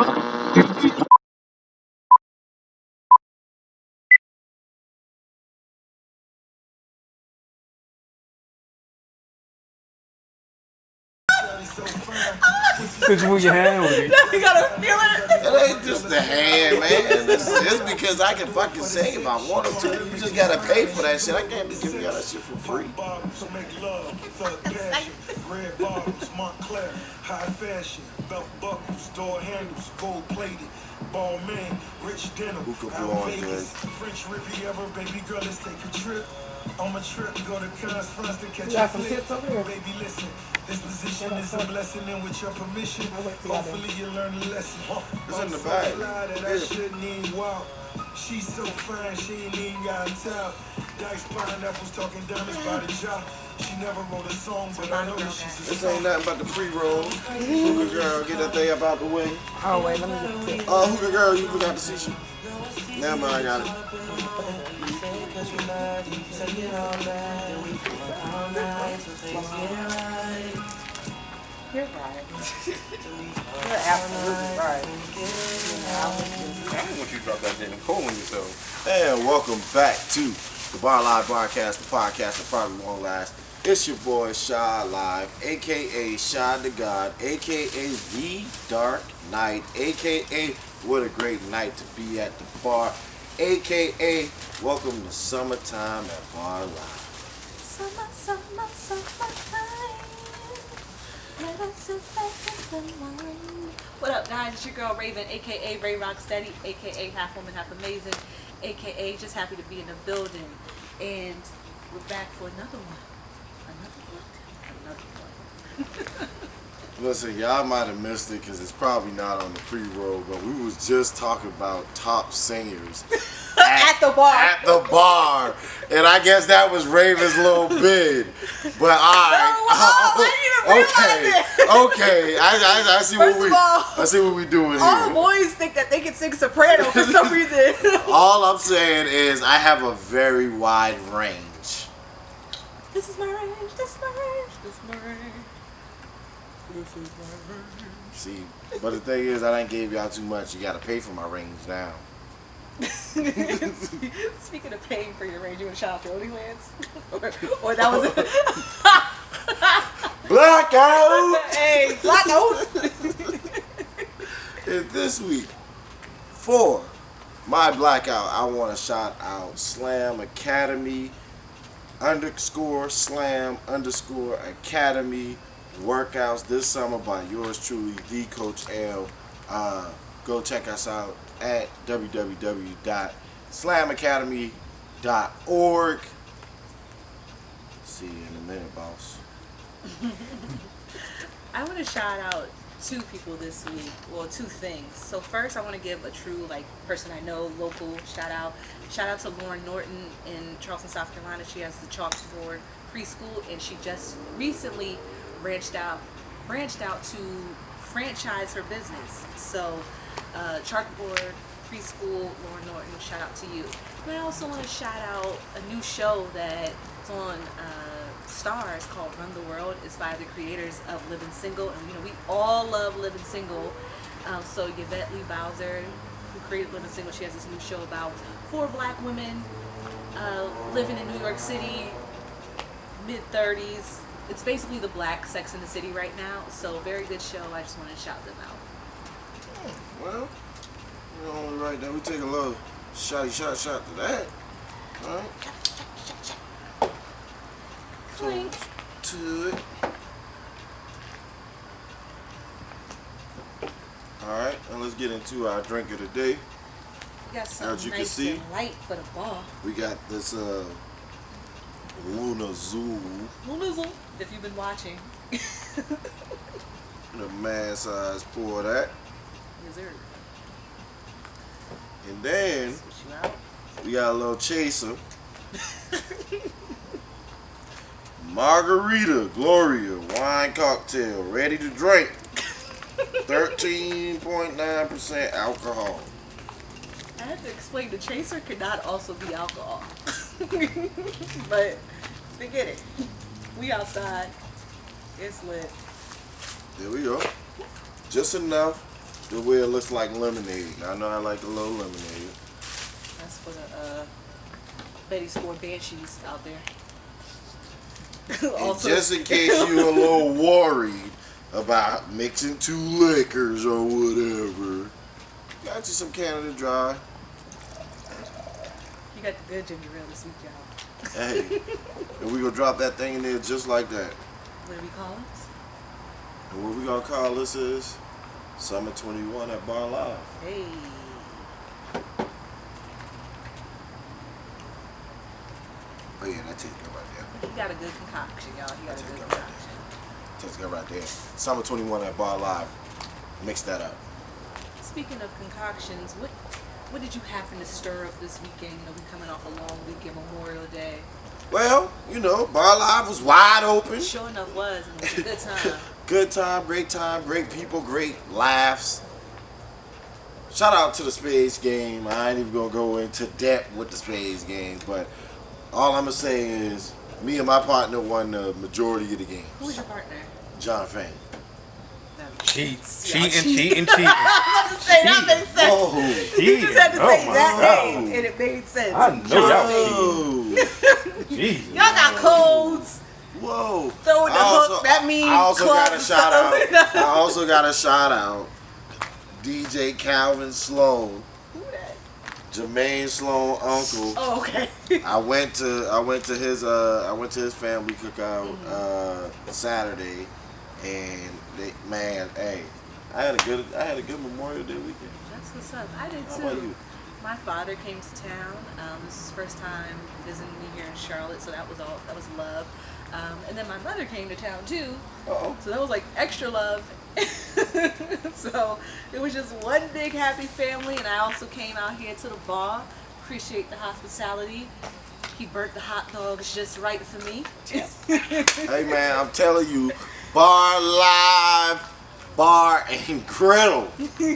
Could you move your hand with it? You gotta feel it. It ain't just the hand, man. It's because I can fucking say if I wanted to. You just gotta pay for that shit. I can't be giving y'all that shit for free. Red bottles, Montclair, high fashion, belt buckles, door handles, gold plated, ball man, rich dinner, out Vegas, French Riviera, baby girl, let's take a trip. On a trip, go to Cannes, France to catch a flip. Baby, listen, this position is a blessing, and with your permission, hopefully you learn a lesson. It's in the bag. That I shouldn't even walk. She's so fine, she ain't even got a top. Dice pineapples talking diamonds by the job. She never wrote a song, but I know that she's a This ain't nothing but the pre-roll. Hookah girl, get that thing up out the way. Oh wait, let me just Hookah girl, you forgot the C-sheet. Never mind, I got it. You're right. You're absolutely right. I don't want you to drop that damn coal on yourself. And welcome back to the Barlive Barcast, the podcast that probably won't last. It's your boy SHAADLIVE, aka Shad the God, aka The Dark Knight, aka what a great night to be at the bar, aka welcome to summertime at Barlive. Summertime. Let us sit back in the morning. What up, guys? It's your girl Raven, aka Ray Rocksteady, aka Half Woman, Half Amazing, aka just happy to be in the building. And we're back for another one. Listen, y'all might have missed it because it's probably not on the pre-roll, but we was just talking about top singers at the bar. At the bar, and I guess that was Raven's little bid. But okay, I see I see what we doing here. All the boys think that they can sing soprano for some reason. All I'm saying is I have a very wide range. This is my range. This is my range. This is my range. See, but the thing is, I didn't give y'all too much. You gotta pay for my range now. Speaking of paying for your range, you want to shout out to OnlyFans? or that was it? Blackout! Hey, blackout! And this week, for my blackout, I want to shout out Slam Academy _Slam _Academy workouts this summer by yours truly, the Coach L. Go check us out at www.slamacademy.org. See you in a minute, boss. I want to shout out two people this week. Well, two things. So first, I want to give a true person I know, local shout out. Shout out to Lauren Norton in Charleston, South Carolina. She has the Chalkboard Preschool, and she just recently branched out to franchise her business. So Chalkboard Preschool, Lauren Norton, shout out to you. And I also want to shout out a new show that's on Stars called Run the World. It's by the creators of Living Single, and we all love Living Single. So Yvette Lee Bowser, who created Living Single, she has this new show about 4 black women living in New York City, mid-30s. It's basically the black Sex in the City right now, so very good show. I just want to shout them out. Well, we're only right there. We take a little shot to that. All right. Clink. To it. All right, and let's get into our drink of the day. We got some As you nice can see, and light for the bar. we got this Luna Zoo. If you've been watching. The man size pour of that. Yes, sir. And then Switch you out. we got a little chaser. Margarita Gloria wine cocktail, ready to drink. 13.9% alcohol. I had to explain the chaser could not also be alcohol. But forget it. We outside. It's lit. There we go. Just enough The way it looks like lemonade. I know I like a little lemonade. That's for the Betty's Four Banshees out there. And just in case you're a little worried about mixing 2 liquors or whatever, got you some Canada Dry. You got the good ginger ale this week, y'all. Hey, and we gonna drop that thing in there just like that. What do we call it? And what we gonna call this is Summer 21 at Barlive. Hey. Oh yeah, that tastes good right there. He got a good concoction, y'all. He got a good Right concoction. there. Tastes good right there. Summer 21 at Barlive. Mix that up. Speaking of concoctions, what did you happen to stir up this weekend? You know, we coming off a long weekend, Memorial Day. Well, you know, Barlive was wide open. Sure enough was, and it was a good time. Good time, great people, great laughs. Shout out to the Spades game. I ain't even gonna go into depth with the Spades game, but all I'm gonna say is me and my partner won the majority of the games. Who was your partner? John Fane. Cheating. I'm about to say that makes sense. Oh, You just had to say that God. name, and it made sense. I know y'all oh. Jesus. Y'all got codes. Whoa. Throwing the hook, that means I also club got a or shout out. something. I also got a shout out. DJ Calvin Sloan, Who that? Jermaine Sloan uncle. Oh, okay. I went to his family cookout Saturday, and hey, I had a good Memorial Day weekend. That's what's up. I did How too. about you? My father came to town. This is his first time visiting me here in Charlotte, so that was love. And then my mother came to town too, Uh-oh. so that was like extra love. So it was just one big happy family, and I also came out here to the bar. Appreciate the hospitality. He burnt the hot dogs just right for me. Hey man, I'm telling you, Barlive Bar and Griddle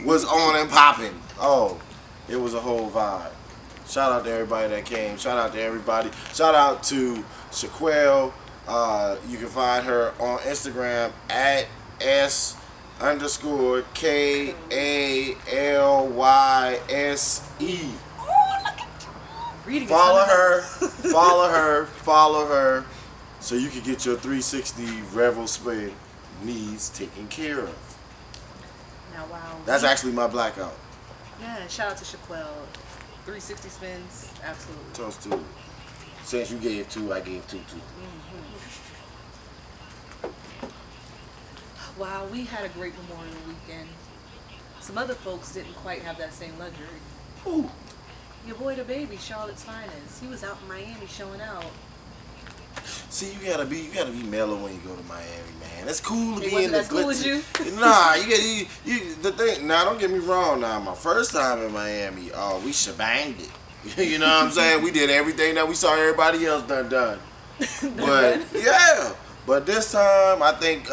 was on and popping. Oh, it was a whole vibe. Shout out to everybody that came. Shout out to everybody. Shout out to Shaquille. You can find her on Instagram at S_KALYSE. Reading is Follow coming up. her, so you can get your 360 Revel spin needs taken care of. Now, wow. That's actually my blackout. Yeah, shout out to Shaquille. 360 spins, absolutely. Toast to it. Since you gave 2, I gave 2 too. Wow, we had a great Memorial weekend. Some other folks didn't quite have that same luxury. Ooh. Your boy the baby, Charlotte's finest. He was out in Miami showing out. See, you gotta be mellow when you go to Miami, man. It's cool to It be wasn't in the as cool as glitzy. you? Nah, the thing. Now, don't get me wrong. Now, my first time in Miami, we shebanged it. You know what I'm saying? We did everything that we saw everybody else done. But yeah, but this time I think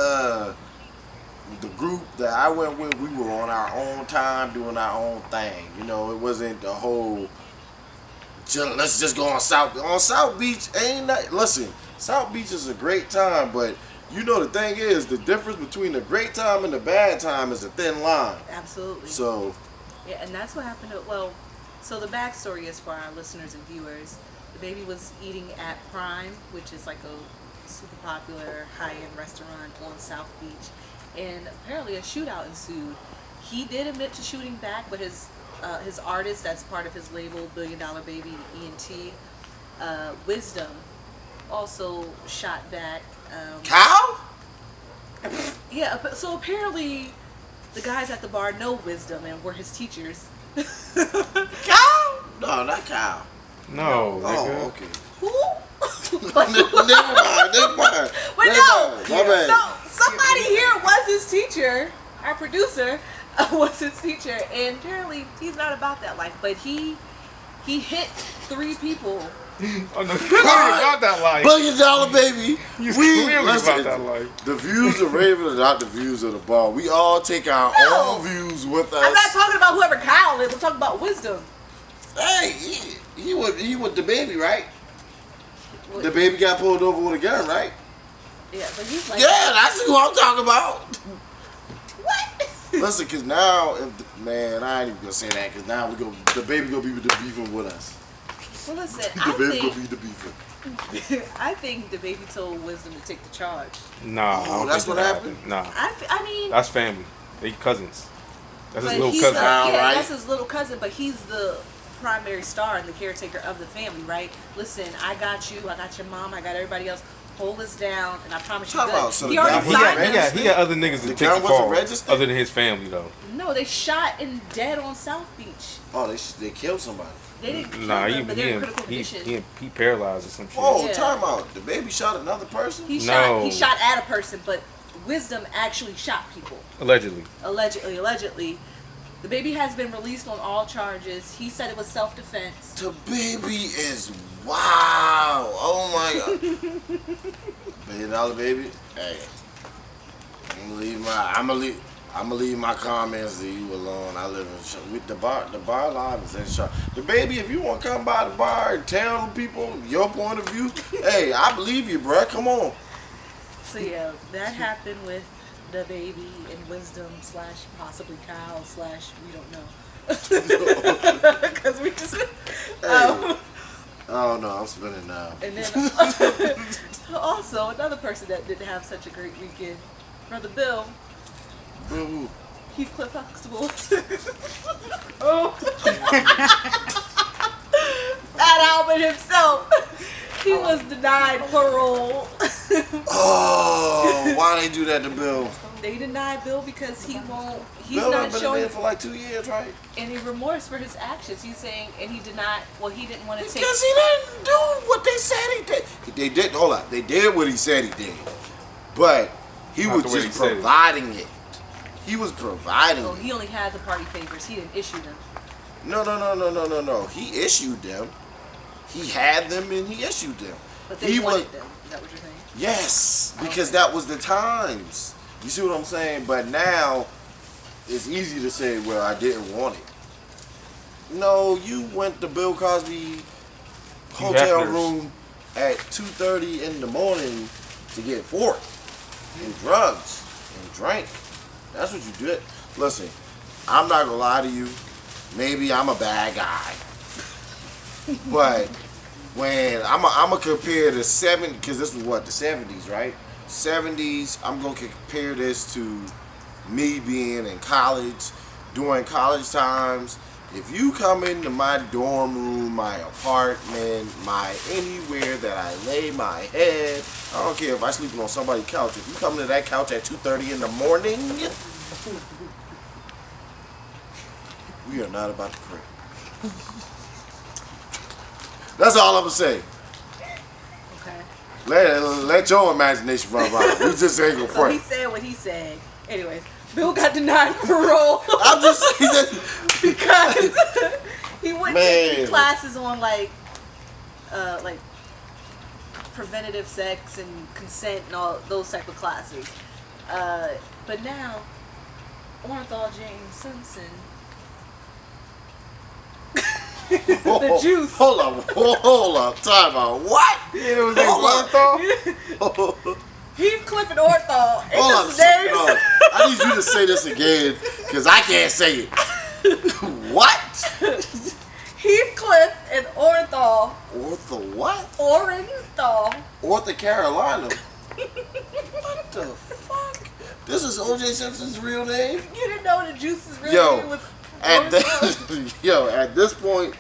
the group that I went with, we were on our own time doing our own thing. You know, it wasn't the whole. Let's just go on South Beach. Ain't that? Listen, South Beach is a great time, but you know the thing is the difference between the great time and the bad time is a thin line. Absolutely. So yeah, and that's what happened. So the backstory is for our listeners and viewers. The baby was eating at Prime, which is like a super popular high-end restaurant on South Beach, and apparently a shootout ensued. He did admit to shooting back, but his artist, that's part of his label, $1 Billion Baby ENT, Wisdom, also shot back. Cow? Yeah, so apparently the guys at the bar know Wisdom and were his teachers. Cow? No, not Cow. No. Oh, okay. Who? Never mind. But no, My bad. so somebody here was his teacher. Our producer was his teacher, and apparently he's not about that life. But he hit 3 people. Oh no, you're clearly about that life. $1 Billion Baby. You're clearly about that life. The views of Raven are not the views of the bar. We all take our own views with us. I'm not talking about whoever Kyle is. I'm talking about Wisdom. Hey, he was the baby, right? The baby got pulled over with a gun, right? Yeah, but he's like, Yeah, that's who I'm talking about. what? Listen, cause now, man, I ain't even gonna say that, cause now the baby gonna be the beefing with us. Well, listen, The baby gonna be the beefing. I think the baby told Wisdom to take the charge. Nah, I don't that's think what that happened? Nah, I mean, that's family. They cousins. That's his but little he's cousin. Right. that's his little cousin, but he's the primary star and the caretaker of the family, right? Listen, I got you, I got your mom, I got everybody else. Hold us down, and I promise you Talk good. about, so He the already guy- signed He them. got other niggas to The take gun the wasn't fall registered? other than his family though. No, they shot and dead on South Beach. Oh, they killed somebody. They didn't kill Nah, them, but they're in critical he condition. paralyzed or some shit. Oh, Yeah. time out. The baby shot another person? He No. shot at a person, but Wisdom actually shot people. Allegedly. Allegedly. The baby has been released on all charges. He said it was self-defense. The baby is wow. Oh my god. $1 million baby. Hey, I'm gonna leave my comments to you alone. I live in with the bar live is in Charlotte. The baby, if you want to come by the bar and tell people your point of view, hey, I believe you, bruh. Come on. So yeah, that happened with the baby and Wisdom / possibly Kyle / we don't know. Because we just Oh no, I'm spinning now. and then also another person that didn't have such a great weekend, Brother Bill, Boo. Heathcliff Huxtable. Oh. That Albert himself. He was denied parole. Oh, why they do that to Bill? They denied Bill because he's Bill not been showing there for like 2 years, right? any remorse for his actions. He's saying, and he did not, well, he didn't want to take. Because he didn't do what they said he did. They did, hold up, they did what he said he did. But he Not was the way just he said it. providing it. He was providing Oh, it. he only had the party favors. He didn't issue them. No. He issued them. He had them and he issued them. But they He wanted them. Is that what you're saying? Yes, because that was the times. You see what I'm saying? But now, it's easy to say, well, I didn't want it. No, you went to Bill Cosby hotel Hefners. room at 2:30 in the morning to get fork and drugs and drink. That's what you did. Listen, I'm not gonna lie to you. Maybe I'm a bad guy, but when I'm gonna compare the because this was what, the 70s, right? 70s. I'm gonna compare this to me being in college, during college times. If you come into my dorm room, my apartment, my anywhere that I lay my head, I don't care if I sleeping on somebody's couch. If you come to that couch at 2:30 in the morning, we are not about to pray. That's all I'm gonna say. Okay. Let your imagination run wild. We just ain't gonna So he pray. said what he said. Anyways, Bill got denied parole I'm just saying. because he went taking Man. classes on like preventative sex and consent and all those type of classes. But now, Orenthal James Simpson, the juice. Hold up. Time out. What? Yeah, it was Hold Heathcliff and Orenthal. Ain't Hold those up. names? No, I need you to say this again because I can't say it. What? Heathcliff and Orenthal. Ortho what? Orenthal. Ortho Carolina. What the fuck? This is O.J. Simpson's real name? You didn't know the juice's real Yo, name was At Orenthal? at this point,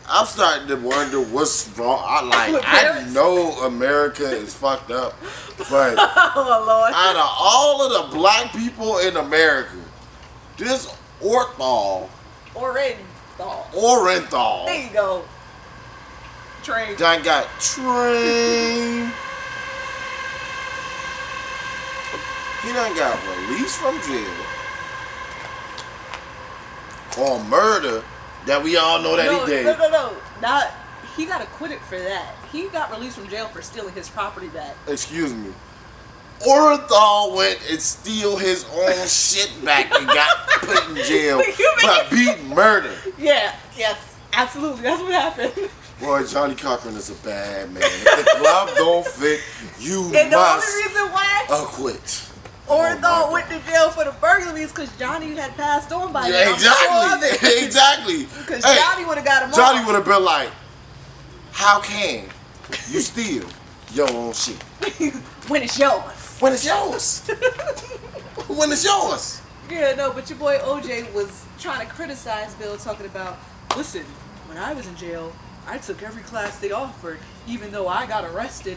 I'm starting to wonder what's wrong. I Parents? know America is fucked up, but Oh Lord. out of all of the black people in America, this Orenthal, There you go. Train. done got trained. He done got released from jail on murder that we all know that he did. No. Not. He got acquitted for that. He got released from jail for stealing his property back. Excuse me. Orenthal went and steal his own shit back and got put in jail for beating murder. Yeah. Yes. Absolutely. That's what happened. Boy, Johnny Cochran is a bad man. If the glove don't fit, you And the only must reason why acquit. Orenthal went to jail for the burglaries because Johnny had passed on by now. Yeah, exactly. Exactly. Because Johnny would have got him Johnny off. would have been like, how can you steal your own shit? When it's yours. When it's yours. When it's yours. Yeah, no, but your boy OJ was trying to criticize Bill, talking about, listen, when I was in jail, I took every class they offered, even though I got arrested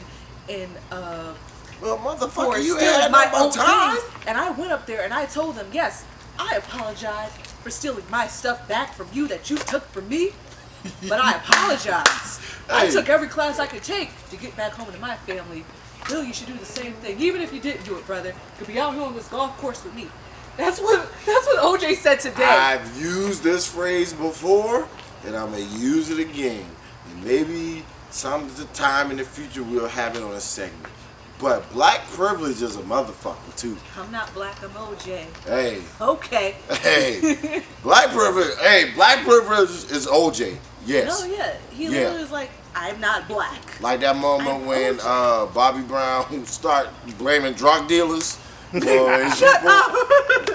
and Well, for motherfucker, you stealing had my no own time. things. And I went up there and I told them, yes, I apologize for stealing my stuff back from you that you took from me, but I apologize. I Hey. took every class I could take to get back home to my family. Bill, you should do the same thing. Even if you didn't do it, brother, you could be out here on this golf course with me. That's what OJ said today. I've used this phrase before, and I'm going to use it again. And maybe some time in the future we'll have it on a segment. But black privilege is a motherfucker, too. I'm not black, I'm OJ. Hey. Okay. Hey. Black privilege is OJ. Yes. No, yeah. He Yeah. literally was like, I'm not black. Like that moment I'm when OJ. Bobby Brown start blaming drug dealers. Boy, Shut up.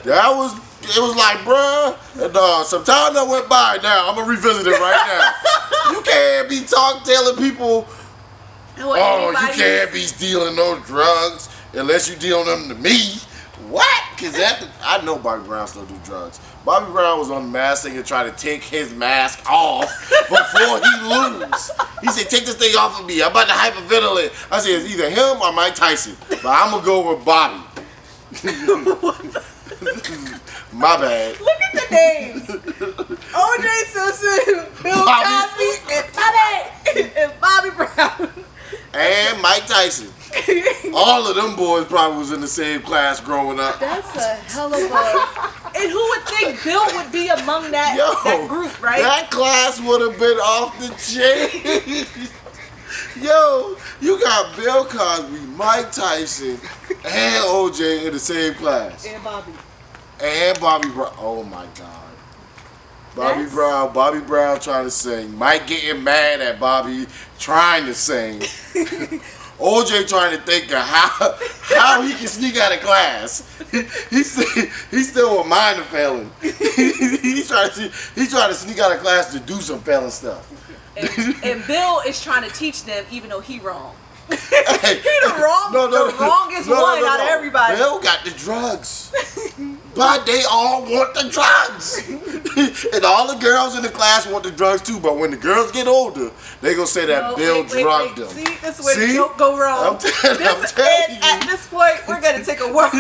it was like, bruh, and some time that went by. Now I'm gonna revisit it right now. You can't be telling people, oh, you can't be stealing no drugs unless you deal them to me. What? Cause I know Bobby Brown still do drugs. Bobby Brown was on the Masked Singer trying to take his mask off before he lose. He said, take this thing off of me. I'm about to hyperventilate. I said, it's either him or Mike Tyson. But I'm going to go with Bobby. My bad. Look at the names. OJ Simpson, Bill Cosby, and Bobby Brown. And Mike Tyson. All of them boys probably was in the same class growing up. That's a hell of a... And who would think Bill would be among that group, right? That class would have been off the chain. Yo, you got Bill Cosby, Mike Tyson, and OJ in the same class. And Bobby. And Bobby Brown. Oh my God. Bobby Brown trying to sing. Mike getting mad at Bobby trying to sing. OJ trying to think of how he can sneak out of class. He's still a minor felon. He's trying to sneak out of class to do some felon stuff. And Bill is trying to teach them, even though he wrong. Hey, He the wrongest one out of everybody. Bill got the drugs. But they all want the drugs. And all the girls in the class want the drugs too. But when the girls get older, they gonna say that Bill drugged them. See, this is where the joke go wrong. I'm telling you. At this point, we're going to take a word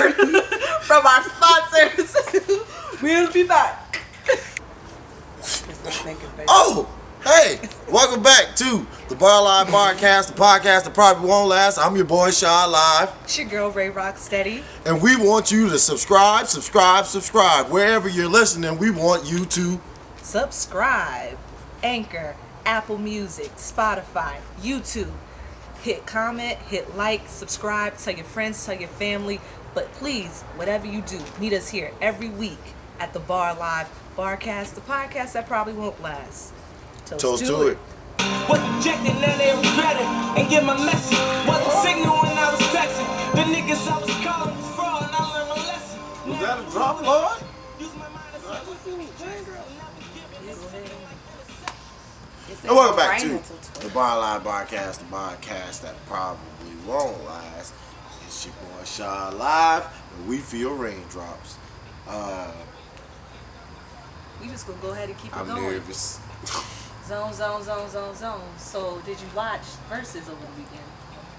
from our sponsors. We'll be back. Oh, hey, welcome back to the Barlive Barcast, the podcast that probably won't last. I'm your boy, SHAADLIVE. It's your girl, Ray Rock Steady. And we want you to subscribe. Wherever you're listening, we want you to Subscribe. Anchor, Apple Music, Spotify, YouTube. Hit comment, hit like, subscribe, tell your friends, tell your family. But please, whatever you do, meet us here every week at the Barlive Barcast, the podcast that probably won't last. toast to it. Was rejected, now they regret it. And get my message. Wasn't signal when I was texting. The niggas I was calling was fraud, and I learned my lesson. Was that a drop, Lord? Use my mind as well. And welcome back to the Barlive Barcast, the podcast that probably won't last. It's your boy SHAADLIVE, and we feel raindrops. We just gonna go ahead and keep it I'm going. nervous. Zone. So, did you watch Versus over the weekend?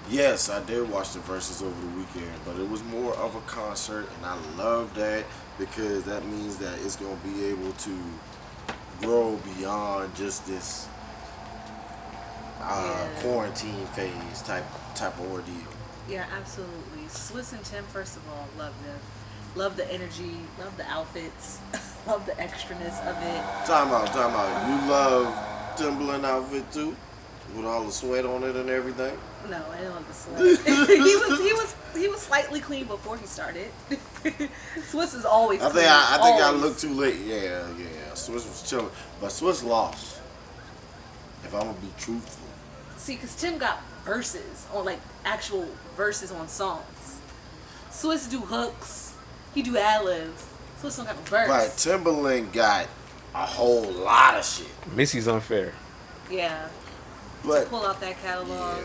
Yes, I did watch the Versus over the weekend, but it was more of a concert, and I love that because that means that it's gonna be able to grow beyond just this quarantine phase type of ordeal. Yeah, absolutely. Swizz and Tim, first of all, love them. Love the energy, love the outfits, love the extraness of it. Time out. You love Timbaland outfit too? With all the sweat on it and everything? No, I didn't love the sweat. he was slightly clean before he started. Swizz is always I clean. think I always. looked too late. Yeah. Swizz was chilling. But Swizz lost. If I'm gonna be truthful. See, because Tim got verses on, like, actual verses on songs. Swizz do hooks. He do ad-libs. Swizz don't got no verse. But Timbaland got a whole lot of shit. Missy's unfair. Yeah. But To pull out that catalog.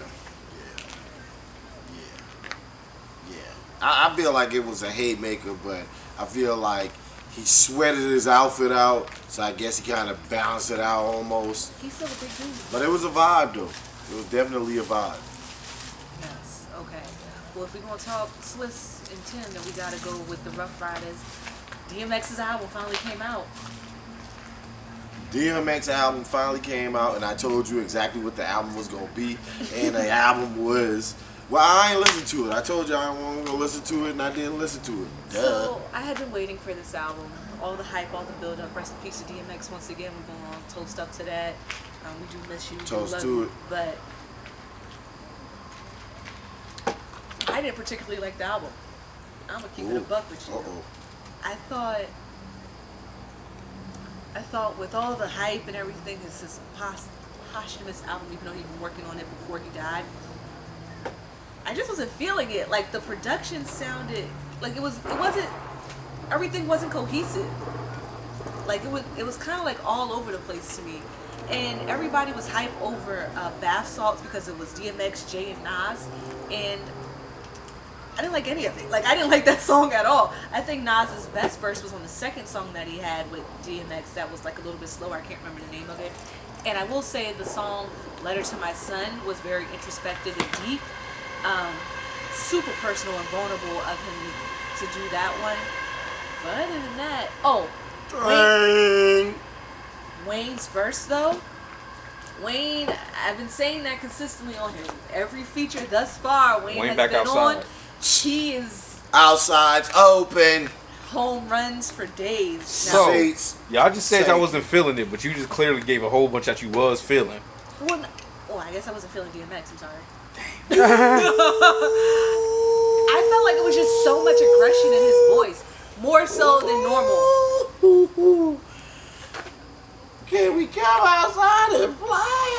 yeah. I feel like it was a haymaker, but I feel like he sweated his outfit out, so I guess he kind of balanced it out almost. He's still a big dude. But it was a vibe, though. It was definitely a vibe. Yes. Okay. Well, if we're gonna talk Swizz and Tim, then we gotta go with the Rough Riders. DMX's album finally came out. DMX album finally came out, and I told you exactly what the album was gonna be, and the album was. Well, I ain't listened to it. I told you I wasn't gonna listen to it, and I didn't listen to it. Duh. So I had been waiting for this album. All the hype, all the build up. Rest in peace to DMX once again. We're going to toast up to that. We do miss you. We do Toast love to you. it. But I didn't particularly like the album. I'm gonna keep it a buck with you. I thought with all the hype and everything, this is a posthumous album, even though he'd been working on it before he died. I just wasn't feeling it. Like the production sounded like it wasn't everything wasn't cohesive. Like it was kind of like all over the place to me. And everybody was hyped over Bath Salts because it was DMX, Jay, and Nas. And I didn't like any of it. Like I didn't like that song at all. I think Nas's best verse was on the second song that he had with DMX that was like a little bit slower. I can't remember the name of it. And I will say the song Letter to My Son was very introspective and deep. Super personal and vulnerable of him to do that one. But other than that, Wayne's verse though. Wayne, I've been saying that consistently on him. Every feature thus far, Wayne has back been outside. on. He is Outside's open. home runs for days now. So, Seats. y'all just said Say. y'all wasn't feeling it, but you just clearly gave a whole bunch that you was feeling. Well, I guess I wasn't feeling DMX. I'm sorry. I felt like it was just so much aggression in his voice, more so than normal. Can we come outside and play?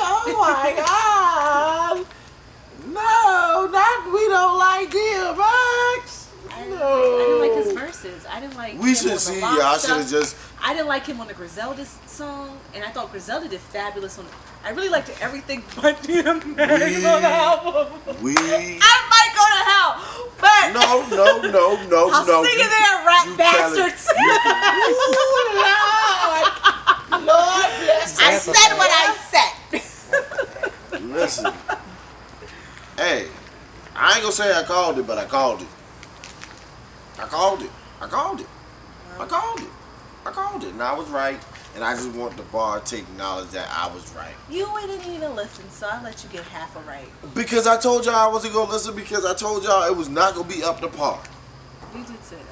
Oh my God! No, not we don't like DMX. I didn't like his verses. I didn't like. We him should on the see. Lock Y'all stuff. should have just. I didn't like him on the Griselda song, and I thought Griselda did fabulous on. I really liked everything but DMX on the album. I might go to hell, but No. I'll sing it there, rap bastards. Lord bless. I said what I said. Listen. Hey, I ain't gonna say I called it, but I called it. I called it, and I was right. And I just want the bar to acknowledge that I was right. You didn't even listen, so I let you get half a right. Because I told y'all I wasn't gonna listen, because I told y'all it was not gonna be up to par. You did say that.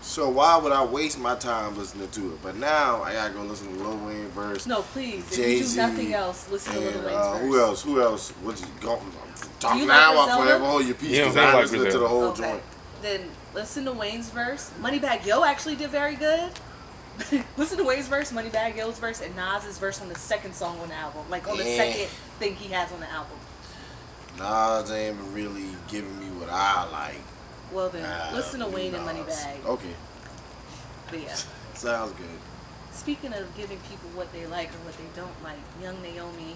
So why would I waste my time listening to it? But now I gotta go listen to Lil Wayne verse. No, please. If Jay-Z, you do nothing else, listen to Lil and, Wayne's verse. Who else? What you go? Talk Do you now. like I'll Griselda? forever hold your peace. Yeah, Because I I like listened to Griselda. the whole Okay. joint. Then listen to Wayne's verse. Moneybagg Yo actually did very good. Listen to Wayne's verse, Moneybagg Yo's verse, and Nas's verse on the second song on the album. Like on the second thing he has on the album. Nas ain't really giving me what I like. Well then, listen to Wayne and Nas. Moneybagg. Okay, But yeah. sounds good. Speaking of giving people what they like or what they don't like, Young Naomi,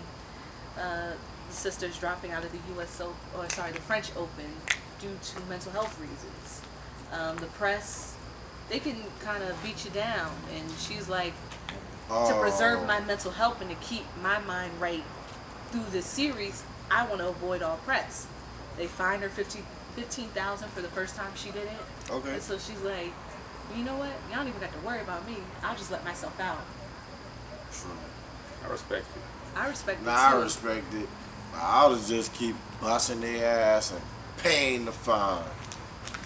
the sisters dropping out of the the French Open due to mental health reasons. The press, they can kind of beat you down, and she's like, to preserve my mental health and to keep my mind right through this series, I want to avoid all press. They fined her $15,000 for the first time she did it. Okay. And so she's like, you know what? Y'all don't even have to worry about me. I'll just let myself out. True. I respect it. I respect it too. I respect it. I'll just keep busting their ass and paying the fine.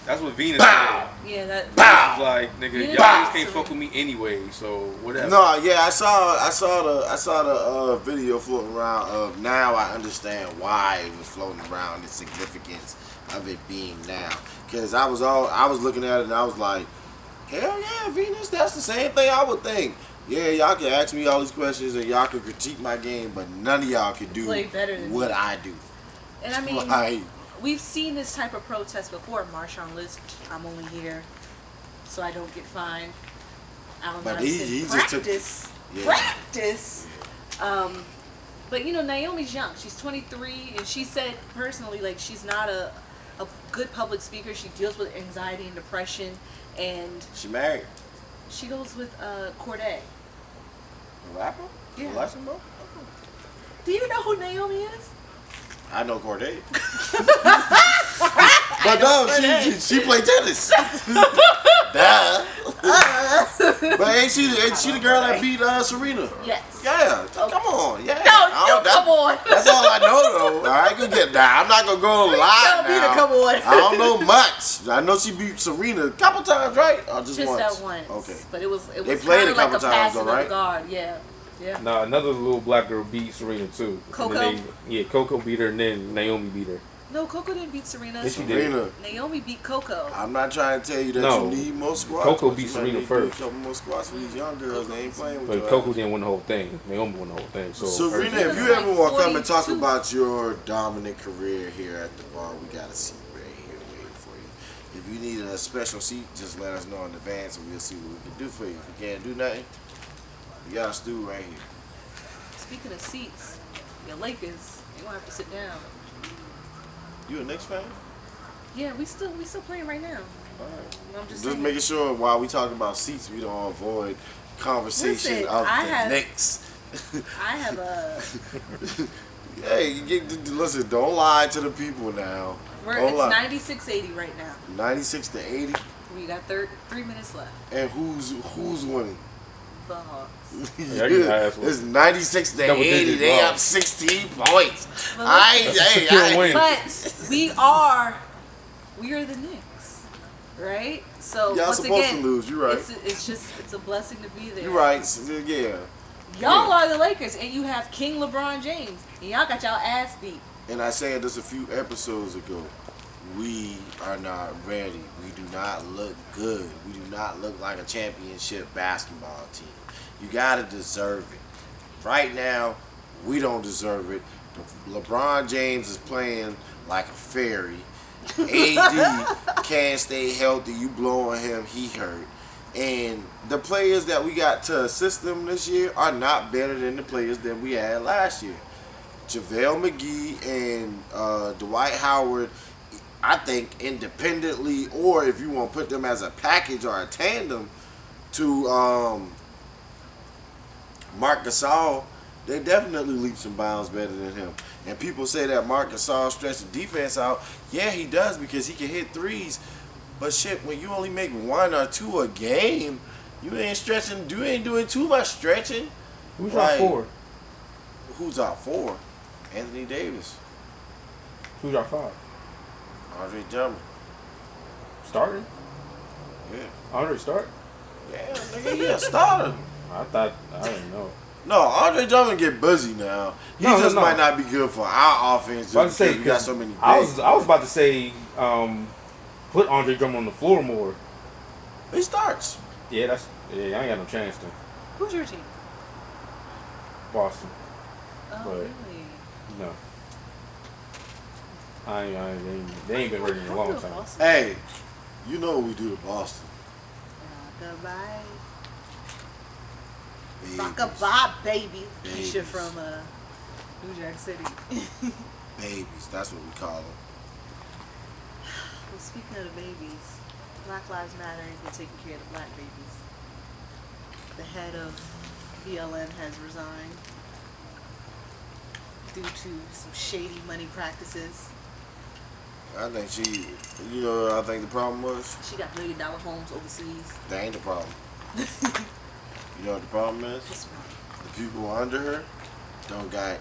That's what Venus said. Yeah, that. It's like, nigga, Yeah. y'all niggas can't fuck with me anyway, so whatever. No, yeah, I saw the video floating around of now I understand why it was floating around, the significance of it being now. Cause I was looking at it and I was like, hell yeah, Venus, that's the same thing I would think. Yeah, y'all can ask me all these questions and y'all can critique my game, but none of y'all can do Play better than what me. I do. And I mean, Like, we've seen this type of protest before. Marshawn Lynch, I'm only here so I don't get fined. Allen But he Iverson, just took practice. yeah. Practice. But you know, Naomi's young. She's 23, and she said personally, like, she's not a good public speaker. She deals with anxiety and depression, and She married she goes with Corday. a rapper. Yeah. A Luxembourg? Do you know who Naomi is? I know Corday. But no, she played tennis. Duh. But ain't she the girl that beat Serena? Yes. Yeah, come on, yeah. No, come on. That's all I know though. All right, good get now. I'm not gonna go lie Tell me to now. come on. I don't know much. I know she beat Serena a couple times, right? Or just once? That once. Okay. But it was They played kinda a couple like times, passing though, right? of the guard. Yeah. Yeah. Nah, another little black girl beat Serena too. Coco? And then Coco beat her, and then Naomi beat her. No, Coco didn't beat Serena. Yes, she did. Serena. Naomi beat Coco. I'm not trying to tell you that No. you need more squats. Coco but beat you might Serena need to do first. A couple more squats for these young girls. They ain't playing with But your Coco ass. didn't win the whole thing. Naomi won the whole thing. So Serena, if you ever want to come and talk about your dominant career here at the bar, we got a seat right here waiting for you. If you need a special seat, just let us know in advance and we'll see what we can do for you. If we can't do nothing, we got a stool right here. Speaking of seats, your Lakers, you gonna have to sit down. You a Knicks fan? Yeah, we still playing right now. All right. I'm just Just saying. making sure while we talk about seats, we don't avoid conversation Listen, of I the have- Knicks. I have a. Hey, listen, don't lie to the people now. It's 96-80 right now. 96 to 80. We got 3 minutes left. And who's winning? The Hawks. Yeah, you ass It's 96 to Double 80. digits, They wow. up 16 points. But secure win. But we are the Knicks, right? So Y'all once supposed again, to lose. You're right. it's a blessing to be there. You're right. Yeah. Y'all are the Lakers, and you have King LeBron James, and y'all got y'all ass beat. And I said this a few episodes ago. We are not ready. We do not look good. We do not look like a championship basketball team. You gotta deserve it. Right now, we don't deserve it. LeBron James is playing like a fairy. AD can't stay healthy. You blowing him, he hurt. And the players that we got to assist them this year are not better than the players that we had last year. JaVale McGee and Dwight Howard, I think independently, or if you want to put them as a package or a tandem to Marc Gasol, they definitely leaps and bounds better than him. And people say that Marc Gasol stretched the defense out. Yeah, he does because he can hit threes. But shit, when you only make 1 or 2 a game, you ain't stretching. You ain't doing too much stretching. Who's Like, our 4? Who's our 4? Anthony Davis, Who's our 5? Andre Drummond. Starting? Yeah. Andre start? Yeah, nigga, he a starter. I didn't know. No, Andre Drummond get busy now. He just might not be good for our offense just because we got so many bigs. I was about to say put Andre Drummond on the floor more. He starts. Yeah, I ain't got no chance to. Who's your team? Boston. Oh, But- really? No. They ain't been ready in a long time. Hey, you know what we do to Boston. Goodbye. Babies. Rock-a-bye, baby. Babies. Keisha from New York City. Babies, that's what we call them. Well, speaking of the babies, Black Lives Matter ain't been taking care of the black babies. The head of BLM has resigned due to some shady money practices. I think I think the problem was? She got $1 million homes overseas. That ain't the problem. You know what the problem is? What's wrong? The people under her don't got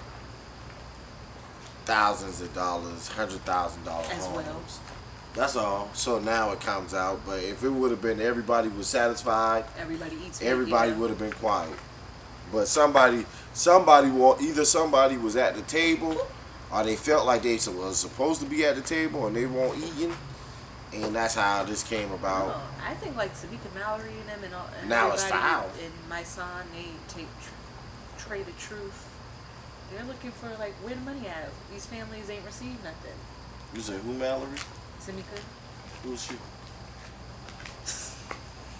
thousands of dollars, $100,000 homes. As well. That's all. So now it comes out. But if it would have been everybody was satisfied, Everybody eats. everybody would have been quiet. But somebody was at the table, or they felt like they was supposed to be at the table and they weren't eating, and that's how this came about. Oh, I think like Tamika Mallory and them and Now it's everybody foul. and my son, they take Trade the Truth. They're looking for like where the money at. These families ain't received nothing. You say who, Mallory? Tamika. Who's she?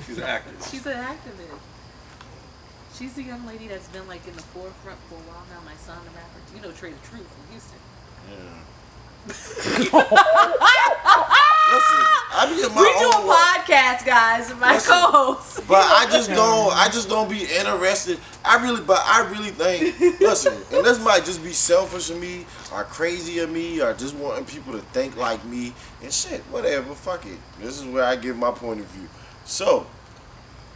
She's an actress. She's an activist. She's the young lady that's been like in the forefront for a while now. My son, the rapper. You know Trey the Truth from Houston. Yeah. Listen, I be in my We own do a way. podcast, guys, with my co-hosts. But I just don't be interested. I really think, listen, and this might just be selfish of me, or crazy of me, or just wanting people to think like me, and shit, whatever, fuck it. This is where I give my point of view. So,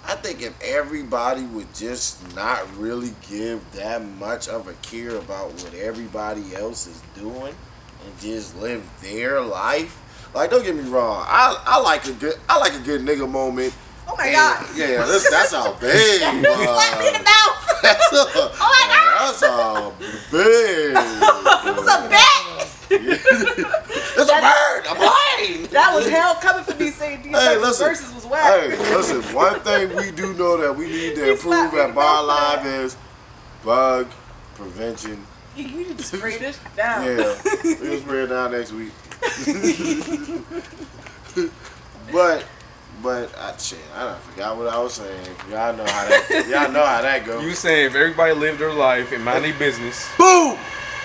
I think if everybody would just not really give that much of a care about what everybody else is doing, and just live their life. Like, don't get me wrong, I like a good nigga moment. Oh my God. Yeah, that's how big. Slap me in the mouth. Oh my God. That's how big. It's a bat. It's a bird. I'm lying. That was hell coming for me saying DFX versus was whack. Hey, listen. One thing we do know that we need to improve at Barlive is bug prevention. You need to spray this down. Yeah, we'll spray it down next week. but shit, I done forgot what I was saying. Y'all know how that goes. You saying if everybody lived their life and mind their business. Boom!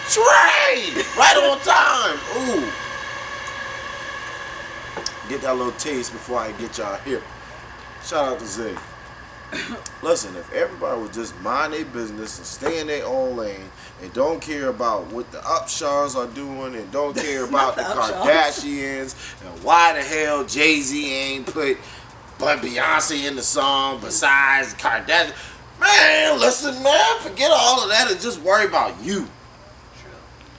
Trey! Right on time! Ooh. Get that little taste before I get y'all here. Shout out to Zay. Listen, if everybody would just mind their business and stay in their own lane and don't care about what the Upshaws are doing and don't care about the Kardashians and why the hell Jay-Z ain't put Beyonce in the song besides Kardashian. Man, listen, man, forget all of that and just worry about you.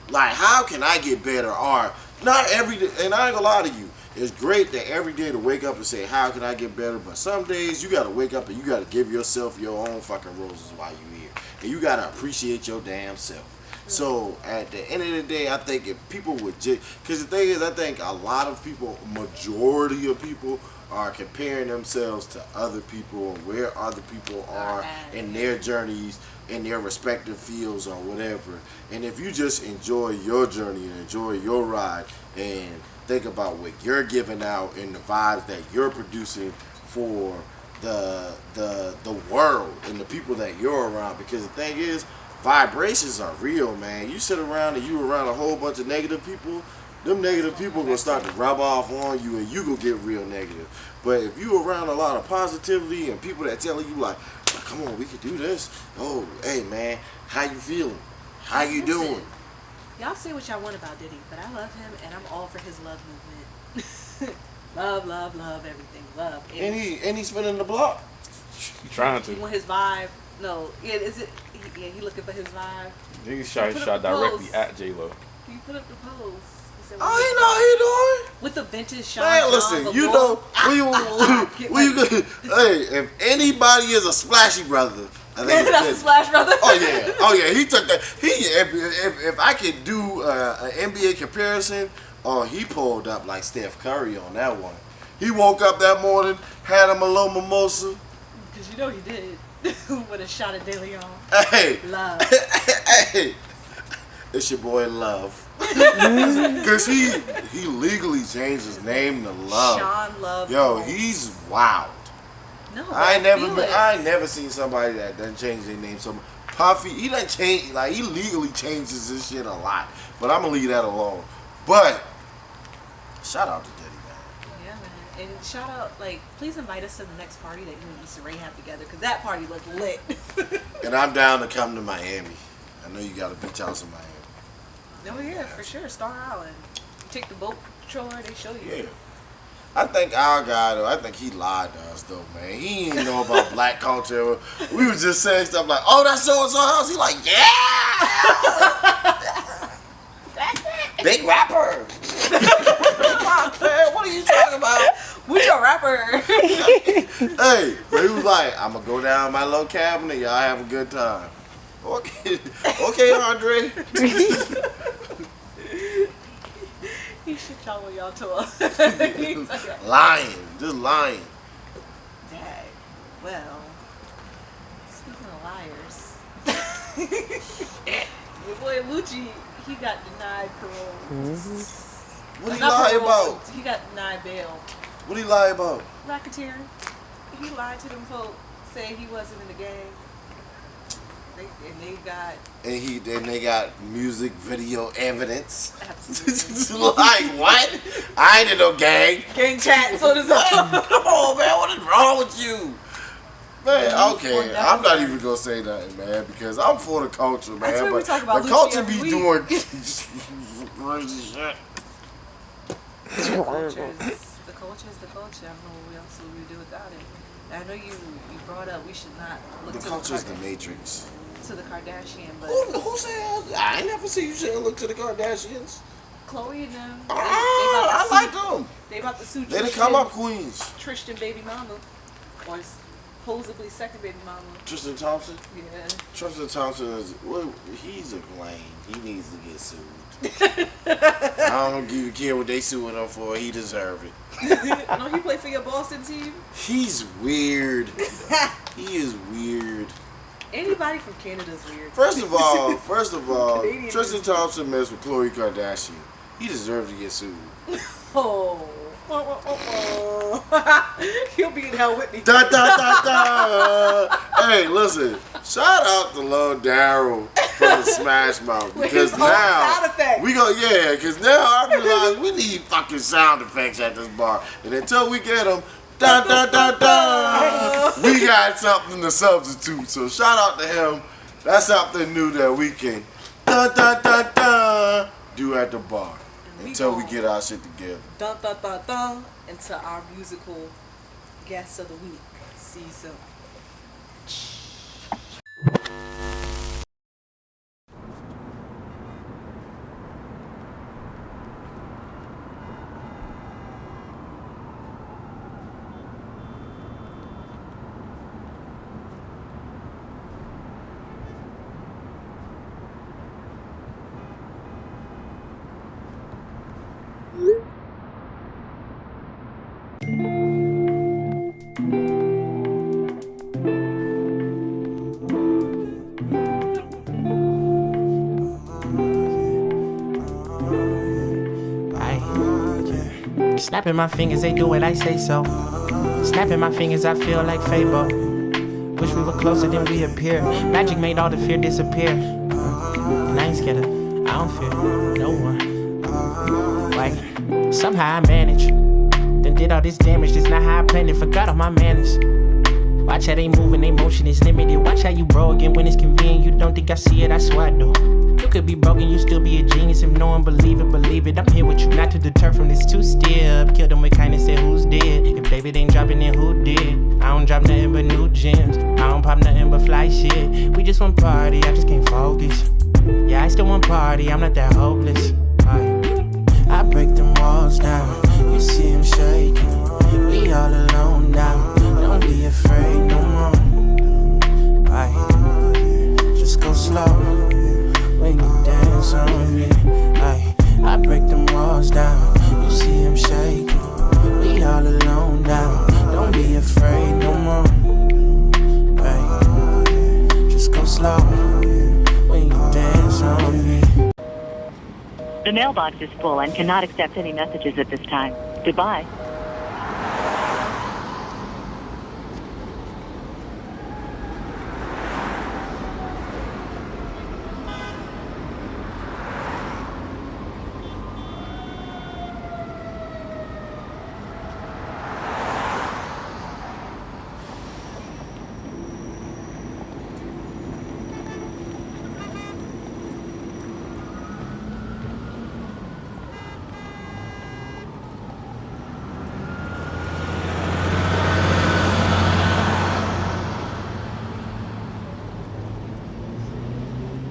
Like, how can I get better? Or not every day, and I ain't gonna lie to you. It's great that every day to wake up and say, how can I get better? But some days you gotta wake up and you gotta give yourself your own fucking roses while you're here. And you gotta appreciate your damn self. So at the end of the day, I think if people would just, because the thing is, I think a lot of people, majority of people, are comparing themselves to other people and where other people are in their journeys, in their respective fields or whatever. And if you just enjoy your journey and enjoy your ride and think about what you're giving out and the vibes that you're producing for the world and the people that you're around, because the thing is, vibrations are real, man. You sit around and you around a whole bunch of negative people, them negative people gonna start to rub off on you and you gonna get real negative. But if you around a lot of positivity and people that telling you like, oh, come on, we can do this. Oh, hey man, how you feeling? How you doing? Y'all say what y'all want about Diddy, but I love him and I'm all for his love movement. love, love, love everything. Love. And he's spinning the block. He trying to. He want his vibe. No, yeah, is it? He looking for his vibe. He shot directly at J-Lo. He put up the pose. He said, Oh, he know he doing. with the vintage Sean. Man, listen, you know, hey, if anybody is a splashy brother, I think that's a Splash brother. Oh yeah, he took that. If I could do an NBA comparison, he pulled up like Steph Curry on that one. He woke up that morning, had him a little mimosa. Because you know he did. With a shot of De Leon. Hey, Love. hey, it's your boy Love. Because he legally changed his name to Love. Sean Love. Yo, he's wild. No, I ain't never seen somebody that doesn't change their name so much. Puffy, he doesn't change, like, he legally changes his shit a lot. But I'm gonna leave that alone. But shout out to Diddy, man. Yeah, man. And shout out, like, please invite us to the next party that you and Issa Rae have together, because that party looked lit. And I'm down to come to Miami. I know you got a beach house in Miami. Oh yeah, for sure. Star Island. You take the boat patrol, they show you. Yeah. I think our guy, though, I think he lied to us, though, man. He didn't know about black culture. We was just saying stuff like, oh, that's so-and-so house. He like, yeah! That's it. Big rapper. Man, what are you talking about? Who's your rapper? Hey, but he was like, I'm going to go down my little cabinet. Y'all have a good time. Okay, Andre. He should y'all when y'all tour. Lying. Just lying. Dang. Well, speaking of liars, your boy Lucci, he got denied parole. What he lie about? He got denied bail. What he lie about? Racketeering. He lied to them folks. Said he wasn't in the gang. And they got music video evidence. Absolutely. Like what? I ain't in no gang. Gang chat. So does Come on, man. What is wrong with you? Man, okay, I'm not even gonna say nothing, man, because I'm for the culture, man. That's what but we talk about the culture Lucci be every doing crazy shit. The culture is the culture. I don't know what else we do without it. I know you brought up we should not look The to culture is the Matrix. to the Kardashian, but Who said? I ain't never seen you shouldn't look to the Kardashians. Chloe and them. I like them. They about to sue They done Tristan, come up queens. Tristan baby mama, or supposedly second baby mama. Tristan Thompson. Yeah. Tristan Thompson is he's a lame. He needs to get sued. I don't even care what they suing him for. He deserve it. No, he played for your Boston team. He's weird. He is weird. Anybody from Canada is weird. First of all, Canadian Tristan Thompson messed with Khloe Kardashian. He deserves to get sued. Oh. He'll be in hell with me. Da, da, da, da. Hey, listen. Shout out to Lil Daryl from the Smash Mouth because now because now I realize we need fucking sound effects at this bar, and until we get them, da da da da, we got something to substitute. So shout out to him. That's something new that we can da da da da do at the bar until we get our shit together. Dun dun dun dun into our musical guest of the week. See you soon. Snapping my fingers, they do what I say so. Snapping my fingers, I feel like Fable. Wish we were closer than we appear. Magic made all the fear disappear. And I ain't scared of, I don't fear no one. Like, somehow I managed. Then did all this damage, that's not how I planned it. Forgot all my manners. Watch how they move and they motion is limited. Watch how you broke and when it's convenient. You don't think I see it, I swear I do. You could be broken, you still be a genius. If no one believe it, believe it. I'm here with you, not to deter from this two step. Kill them with kindness, said who's dead. If David ain't dropping, then who did? I don't drop nothing but new gems. I don't pop nothing but fly shit. We just want party, I just can't focus. Yeah, I still want party, I'm not that hopeless. I break them walls down, you see them shaking. We all alone now, don't be afraid no more. Just go slow when you dance on me. I break them walls down, you see them shaking. We all alone now, don't be afraid no more. Just go slow when you dance on me. The mailbox is full and cannot accept any messages at this time. Goodbye.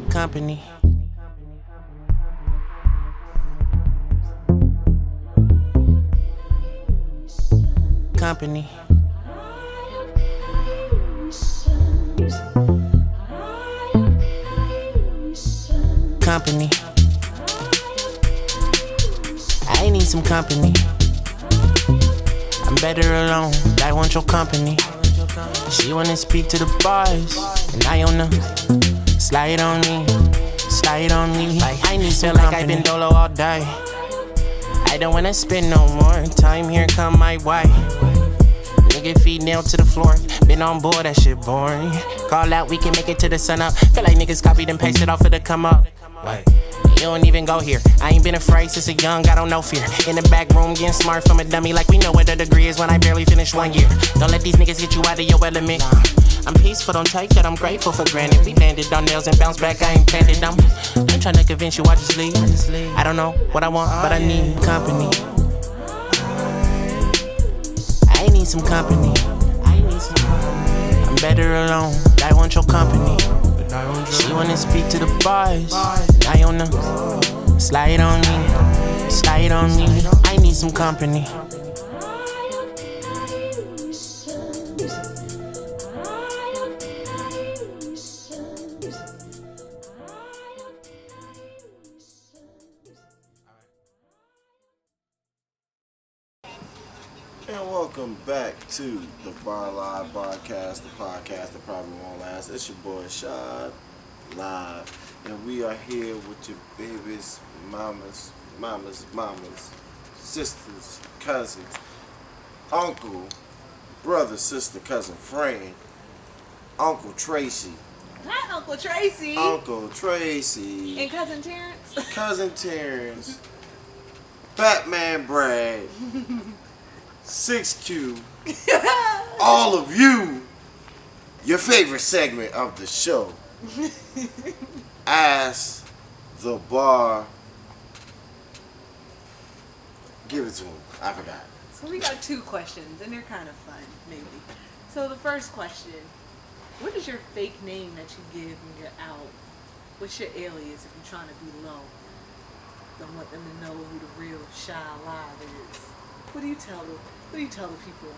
Company. Company. Company. I need some company. I'm better alone, I want your company. She wanna speak to the boys, and I don't know. Slide on me, like I need some company. Like I've been dolo all day. I don't wanna spend no more time here, come my way. Nigga feet nailed to the floor. Been on board, that shit boring. Call out, we can make it to the sun up. Feel like niggas copied and pasted off of the come up. Wait. You don't even go here. I ain't been afraid since a young, I don't know fear. In the back room, getting smart from a dummy, like we know what the degree is when I barely finished 1 year. Don't let these niggas get you out of your element. I'm peaceful, don't take that, I'm grateful for granted. We landed on nails and bounced back, I ain't planted them. I'm trying to convince you I just leave. I don't know what I want, but I need company. I need some company. I'm better alone, I want your company. She wanna speak to the boys. I on the slide on me, slide on me. I need some company. And welcome back to the Barlive Barcast, the podcast that probably won't last. It's your boy SHAADLIVE, and we are here with your babies, mamas, sisters, cousins, uncle, brother, sister, cousin, friend, Uncle Tracy. Hi, Uncle Tracy. Uncle Tracy. And Cousin Terrence. Cousin Terrence. Batman Brad. 6Q, all of you, your favorite segment of the show. Ask the bar. Give it to him. I forgot. So we got 2 questions, and they're kind of fun, maybe. So the first question, what is your fake name that you give when you're out? What's your alias if you're trying to be low? Don't want them to know who the real SHAADLIVE is. What do you tell them? What do you tell the people?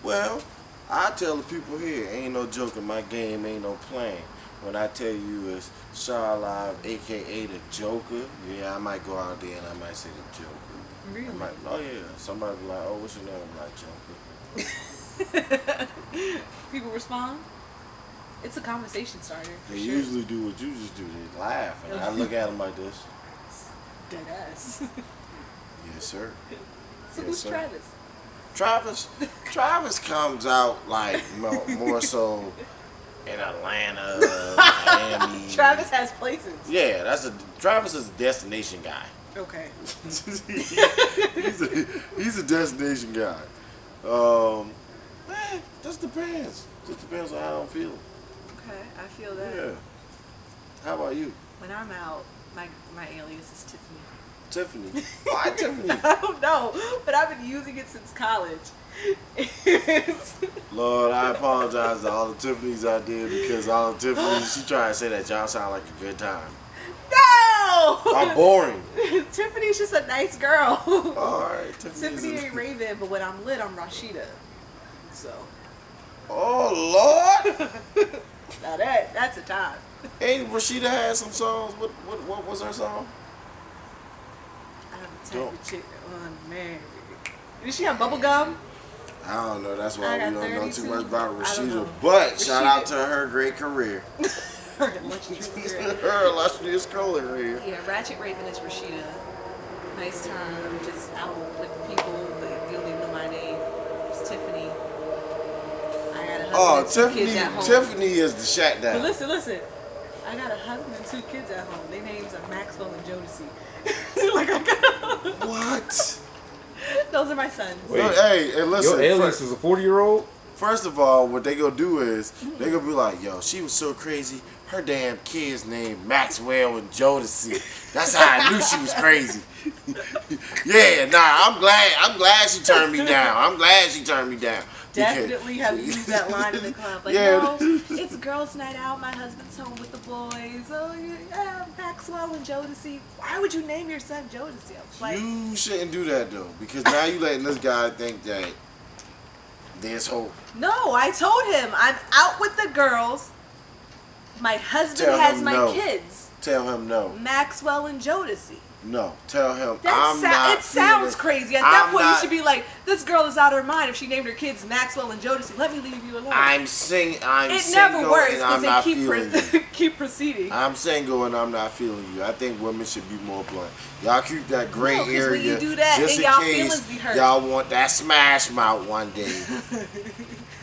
Well, I tell the people here, ain't no joking, my game ain't no playing. When I tell you it's SHAADLIVE, aka the Joker, yeah, I might go out there and I might say the Joker. Really? Oh yeah, somebody be like, oh, what's your name? I'm like, Joker. People respond? It's a conversation starter. They usually do what you just do, they laugh, and I look at them like this. Dead ass. Yes, sir. So yes, who's sir. Travis? Travis comes out like more so in Atlanta, Miami. Travis has places. Yeah, Travis is a destination guy. Okay. he's a destination guy. Just depends. Just depends on how I'm feeling. Okay, I feel that. Yeah. How about you? When I'm out, my alias is Tiffany. Tiffany. Why Tiffany? I don't know, but I've been using it since college. Lord, I apologize to all the Tiffany's out there because all the Tiffany's, she tried to say that y'all sound like a good time. No! I'm boring. Tiffany's just a nice girl. Alright, Tiffany ain't Raven, but when I'm lit, I'm Rasheeda. So. Oh, Lord! Now that's a time. Ain't Rasheeda had some songs? What was her song? I'm the type of chick unmarried. Did she have bubble gum? I don't know. That's why we don't know too much about I don't Rasheeda. know. But shout out to her great career. Her illustrious career. Her illustrious career. Yeah, Ratchet Raven is Rasheeda. Nice time, just out with people, but you don't even know my name. It's Tiffany. I got a husband and 2 kids at home. Tiffany is the shack down. But listen. I got a husband and 2 kids at home. Their names are Maxwell and Jodeci. What? Those are my sons. Wait, hey, listen. Your alias is a 40-year-old? First of all, what they gonna do is they gonna be like, yo, she was so crazy. Her damn kids named Maxwell and Jodeci. That's how I knew she was crazy. Yeah, nah, I'm glad she turned me down. Definitely have used that line in the club. Like, yeah. No, it's girls' night out. My husband's home with the boys. Oh, yeah, Maxwell and Jodeci. Why would you name your son Jodeci? I was like, You shouldn't do that though, because now you letting this guy think that there's hope. no, I told him I'm out with the girls. My husband has my kids. Tell him no. Maxwell and Jodeci. No, tell him It sounds crazy. At that point, you should be like, this girl is out of her mind if she named her kids Maxwell and Jodeci. Let me leave you alone. I'm single. It never works because they keep proceeding. I'm single and I'm not feeling you. I think women should be more blunt. Y'all keep that gray No, 'cause area when you do that, just then in y'all case feelings be hurt. y'all want that smash mouth one day.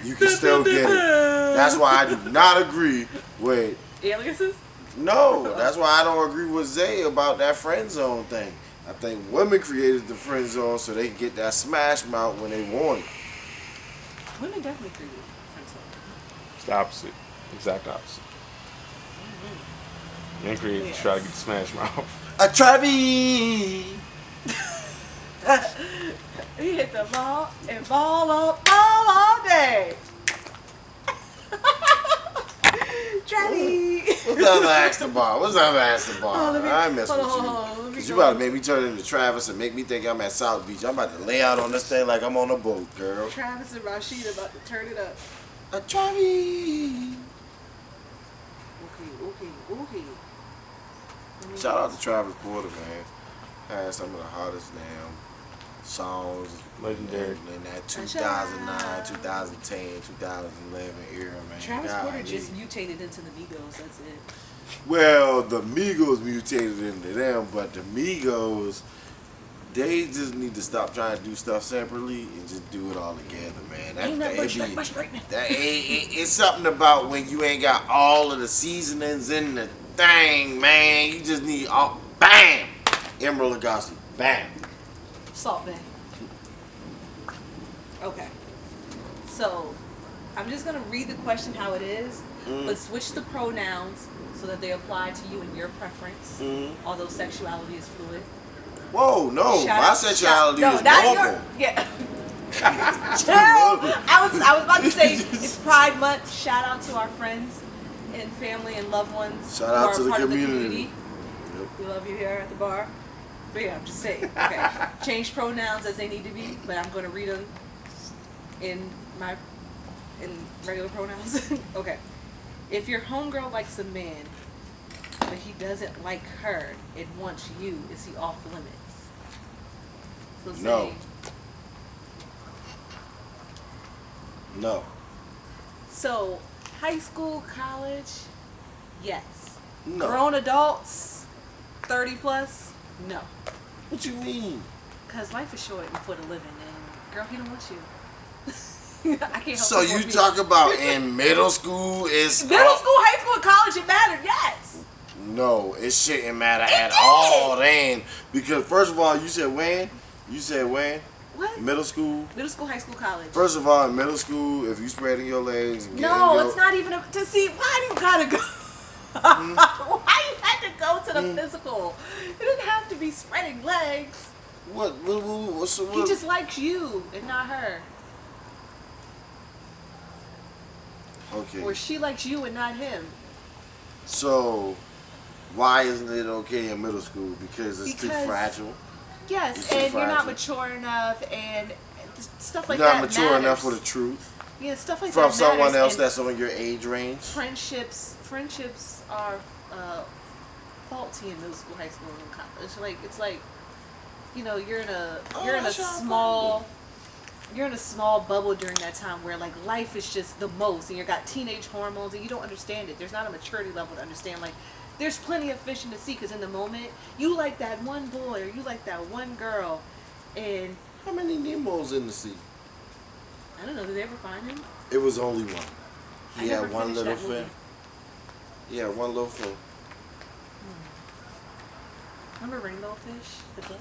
You can still get it. That's why I do not agree with. Aliases? No, that's why I don't agree with Zay about that friend zone thing. I think women created the friend zone so they can get that smash mouth when they want it. Women definitely created friend zone. It's the opposite. Exact opposite. Men created to try to get the smash mouth. A Travis. He hit the ball and ball all day. Travis. What's up, ask the bar? What's up, ask the bar? Oh, I mess with hold you. on, Cause you about to make me turn into Travis and make me think I'm at South Beach. I'm about to lay out on this thing like I'm on a boat, girl. Travis and Rasheeda about to turn it up. A Travis. Okay. Shout out to Travis Porter, man. Had some of the hottest damn songs, Legendary. in that 2009, 2010, 2011 era, man. Travis God, Porter just mutated into the Migos. That's it. Well, the Migos mutated into them, but the Migos, they just need to stop trying to do stuff separately and just do it all together, man. Ain't that much right now. It's something about when you ain't got all of the seasonings in the thing, man. You just need all, bam, Emerald Lagasse, bam. Salt Bay. Okay. So, I'm just gonna read the question how it is, but switch the pronouns so that they apply to you and your preference. Although sexuality is fluid. Whoa, no, Shout my out- sexuality shout- is no, not normal. your- yeah. Chill. I was about to say it's Pride Month. Shout out to our friends and family and loved ones. Shout who out are to the part of community. Yep. We love you here at the bar. But yeah, I'm just saying. Okay, change pronouns as they need to be, but I'm gonna read them in regular pronouns. Okay. If your homegirl likes a man, but he doesn't like her and wants you, is he off limits? So No. say, No. so high school, college, yes. No. Grown adults, 30 plus, no. What you mean? Cause life is short and for the living, and girl, he don't want you. I can't help So but you be- talk about in middle school is middle school, high school, and college, it mattered, yes. No, it shouldn't matter It at did. all then. Because first of all, you said when? You said when? What? Middle school? Middle school, high school, college. First of all, in middle school, if you spreading your legs and getting No, your, it's not even to see. Why do you gotta go? Why you had to go to the physical? You didn't have to be spreading legs. What's He just likes you and not her. okay. Or she likes you and not him. So why isn't it okay in middle school? Because it's too Because- fragile. Yes, It's too and you're not fragile. mature enough, and stuff like You're that not mature matters. enough for the truth. Yeah, stuff like From that someone matters, else and that's on your age range. friendships are faulty in middle school, high school, and college. Like it's like, you know, you're in a small bubble during that time where like life is just the most, and you got teenage hormones, and you don't understand it. There's not a maturity level to understand. Like, there's plenty of fishing to see, because in the moment you like that one boy or you like that one girl, and How many Nemos in the sea? I don't know. Did they ever find him? It was only one. I He never had one finished little that fin. movie. Yeah, one little fin. Remember Rainbow Fish? The book?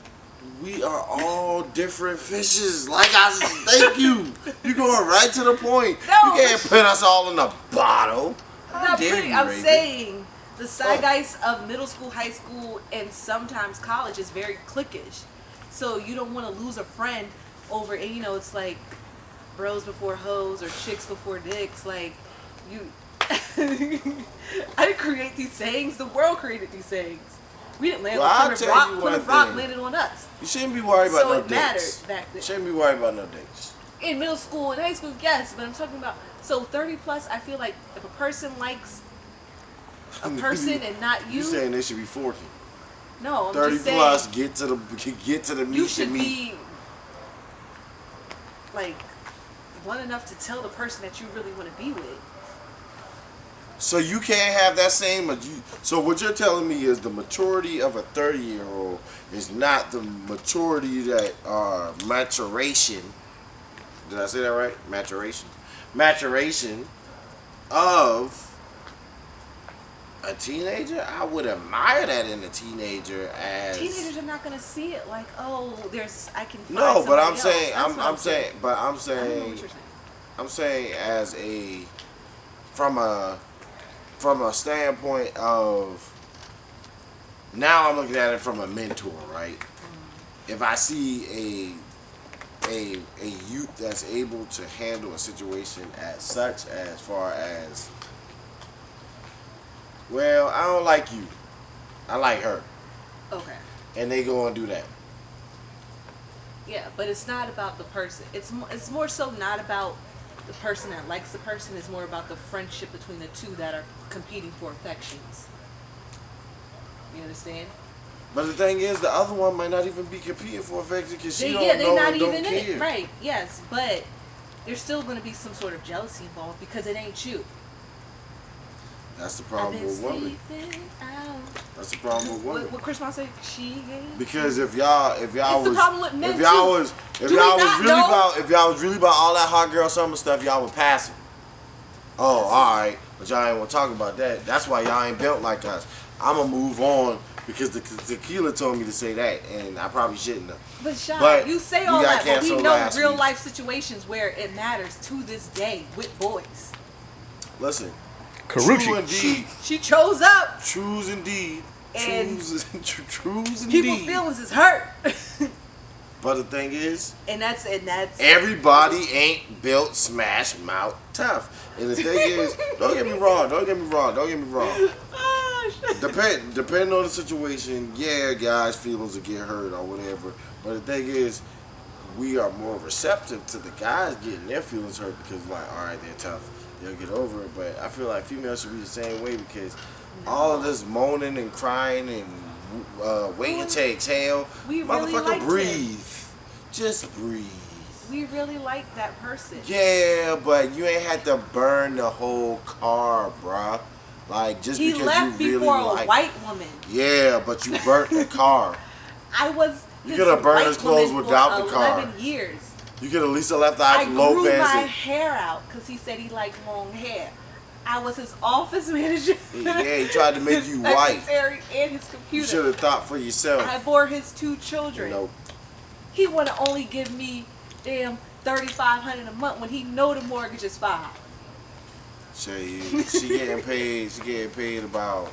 We are all different fishes. Like I said, thank you. You going right to the point. No. You can't put us all in a bottle. How Not dare pretty. you, I'm Raven? saying the zeitgeist of middle school, high school, and sometimes college is very cliquish. So you don't want to lose a friend over, and you know, it's like bros before hoes or chicks before dicks. Like, you. I didn't create these sayings. The world created these sayings. We didn't land Well, I'll on Plymouth tell Rock. you one Plymouth Rock thing. landed on us. You shouldn't be worried about So no it mattered dates. back then. Shouldn't be worried about no dates. In middle school and high school, yes, but I'm talking about, so 30 plus, I feel like if a person likes a person and not you, You saying they should be 40. no, I'm 30 just saying, plus, get to the meat. you to should meat. be like one enough to tell the person that you really want to be with. So you can't have that same. So what you're telling me is the maturity of a 30-year-old is not the maturity that maturation. Did I say that right? Maturation of a teenager. I would admire that in a teenager. As teenagers are not gonna see it like, oh, I can. Find no, but I'm else. saying, That's what I'm saying, but I'm I don't know saying, what you're saying. I'm saying as a from a standpoint of now I'm looking at it from a mentor, right? If I see a youth that's able to handle a situation as far as, well, I don't like you, I like her, Okay. and they go and do that. Yeah, but it's not about the person. It's more so not about the person that likes the person. It's more about the friendship between the two that are competing for affections. You understand? But the thing is, the other one might not even be competing for affection because she They're don't know not and don't even in care. it. Right, yes, but there's still going to be some sort of jealousy involved because it ain't you. That's the problem with women. That's the problem with women. What Chris Brown say? She ain't. Because if y'all It's was the problem with men if y'all too. was Do we not know? if y'all was really about all that hot girl summer stuff, y'all would pass it. Oh, all right, but y'all ain't want to talk about that. That's why y'all ain't built like us. I'ma move on because the tequila told me to say that, and I probably shouldn't have. But Sean, But you say we all got that, but we canceled know last real week. life situations where it matters to this day with boys. Listen, Karuchi. true indeed, She chose up. trues indeed, And trues indeed. People's feelings is hurt. But the thing is, and that's everybody ain't built smash mouth tough. And the thing is, don't get me wrong. Oh, shit. Depending on the situation, yeah, guys' feelings will get hurt or whatever. But the thing is, we are more receptive to the guys getting their feelings hurt because, like, all right, they're tough, they'll get over it. But I feel like females should be the same way because all of this moaning and crying and waiting to exhale, We really motherfucker, liked breathe. Just breathe. We really like that person. Yeah, but you ain't had to burn the whole car, bruh. Like, just He because left you really before a like, white woman. yeah, but you burnt the car. I was. You his could have burned white his clothes woman without for the car. 11 years. You could at least have left I out grew Lopez. my And, hair out because he said he liked long hair. I was his office manager. yeah, he tried to make his you white. secretary and his You should computer. have thought for yourself. I bore his 2 children. You know, He want to only give me damn $3,500 a month when he know the mortgage is $5,000. she getting paid. She getting paid about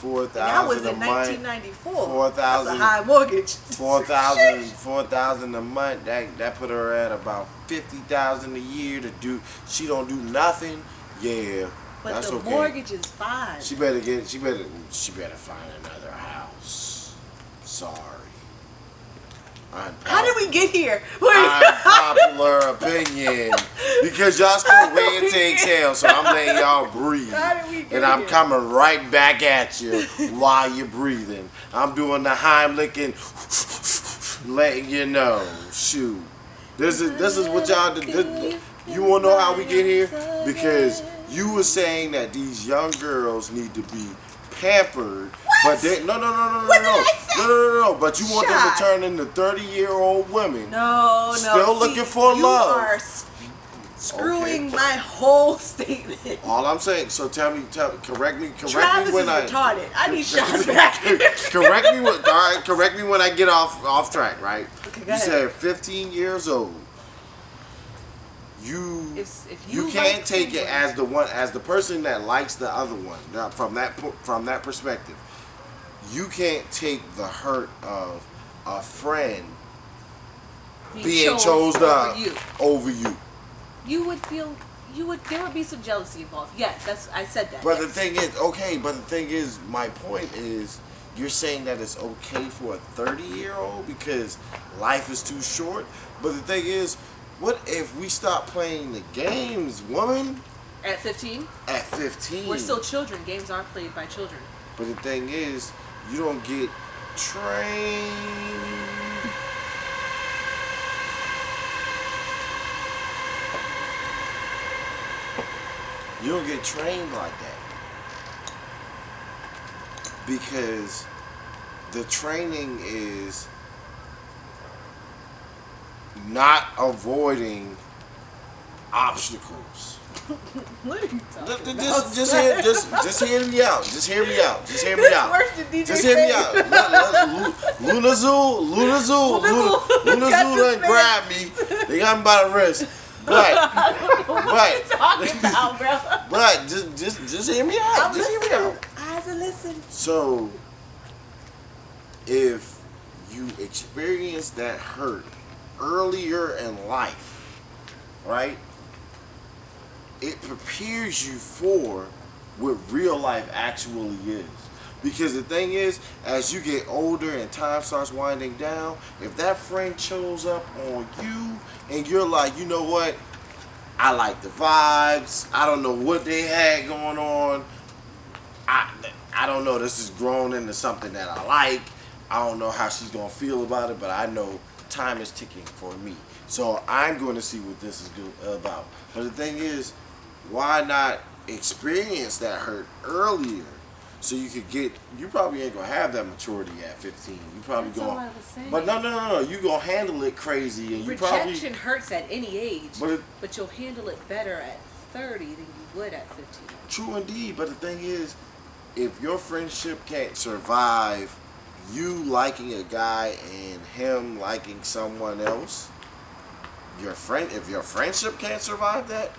And that was $4,000 a in month. 1994. That's a $4,000. high mortgage. $4,000 a month. That put her at about $50,000 a year to do. She don't do nothing. Yeah, But that's the okay. mortgage is $5,000. She better find another house. Sorry. How did we get here? Unpopular opinion. Because y'all still waiting to exhale, so I'm letting y'all breathe. How did we get And I'm here? coming right back at you while you're breathing. I'm doing the Heimlich and letting you know. Shoot. This is what y'all do. You wanna know how we get here? Because you were saying that these young girls need to be pampered. But they no. But you want them to turn into 30-year-old women. No. Still See, looking for you love. are screwing my whole statement. All I'm saying, so correct me Travis when is I retarded. I need shots back. correct me when I get off track, right? Okay, go You ahead. said 15 years old. If You you can't like take it someone- as the person that likes the other one. Now, from that perspective, you can't take the hurt of a friend being chose over you. You would feel. There would be some jealousy involved. Yes, I said that. But yes. the thing is, my point is, you're saying that it's okay for a 30-year-old because life is too short. But the thing is, what if we stop playing the games, woman? At 15? At 15. We're still children. Games are played by children. But the thing is, you don't get trained. You don't get trained like that. because the training is not avoiding obstacles. What are you talking about? Just hear me out. Just hear me out. Just hear me out. Worse than DJ Just hear me out. Luna Zoo done grabbed me. They got me by the wrist. But just hear me out. Just hear me out. Eyes and listen. So if you experience that hurt earlier in life, right? It prepares you for what real life actually is. Because the thing is, as you get older and time starts winding down, if that friend shows up on you and you're like, you know what, I like the vibes, I don't know what they had going on, I don't know, this has grown into something that I like, I don't know how she's going to feel about it, but I know time is ticking for me. So I'm going to see what this is about. But the thing is, why not experience that hurt earlier so you could get, you probably ain't going to have that maturity at 15. You probably That's all I was saying. But no, you going to handle it crazy. And you Rejection hurts at any age, but you'll handle it better at 30 than you would at 15. True indeed, but the thing is, if your friendship can't survive you liking a guy and him liking someone else, if your friendship can't survive that,